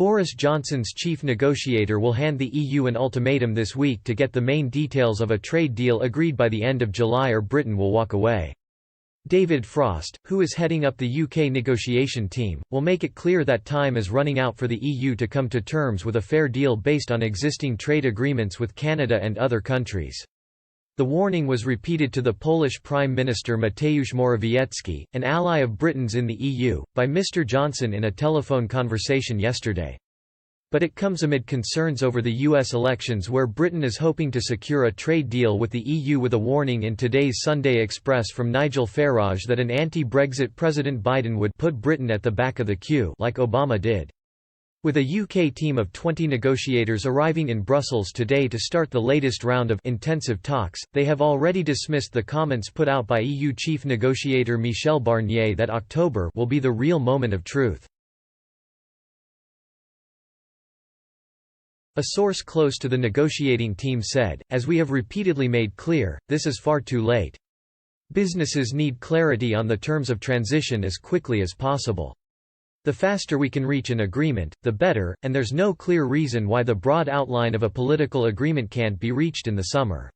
Boris Johnson's chief negotiator will hand the EU an ultimatum this week to get the main details of a trade deal agreed by the end of July or Britain will walk away. David Frost, who is heading up the UK negotiation team, will make it clear that time is running out for the EU to come to terms with a fair deal based on existing trade agreements with Canada and other countries. The warning was repeated to the Polish Prime Minister Mateusz Morawiecki, an ally of Britain's in the EU, by Mr Johnson in a telephone conversation yesterday. But it comes amid concerns over the US elections where Britain is hoping to secure a trade deal with the EU, with a warning in today's Sunday Express from Nigel Farage that an anti-Brexit President Biden would put Britain at the back of the queue like Obama did. With a UK team of 20 negotiators arriving in Brussels today to start the latest round of intensive talks, they have already dismissed the comments put out by EU chief negotiator Michel Barnier that October will be the real moment of truth. A source close to the negotiating team said, "As we have repeatedly made clear, this is far too late. Businesses need clarity on the terms of transition as quickly as possible. The faster we can reach an agreement, the better, and there's no clear reason why the broad outline of a political agreement can't be reached in the summer."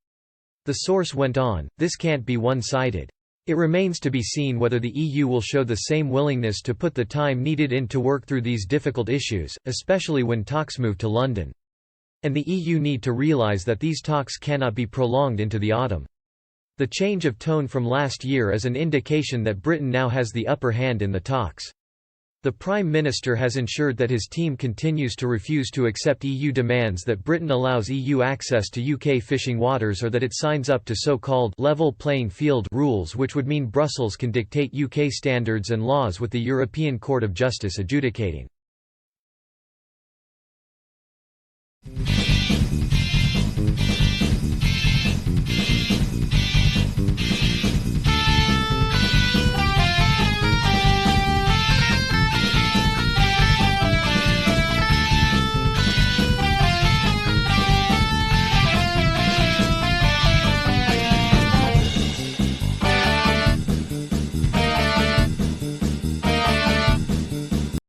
The source went on, "This can't be one-sided. It remains to be seen whether the EU will show the same willingness to put the time needed in to work through these difficult issues, especially when talks move to London. And the EU need to realise that these talks cannot be prolonged into the autumn." The change of tone from last year is an indication that Britain now has the upper hand in the talks. The Prime Minister has ensured that his team continues to refuse to accept EU demands that Britain allows EU access to UK fishing waters or that it signs up to so-called level playing field rules, which would mean Brussels can dictate UK standards and laws with the European Court of Justice adjudicating.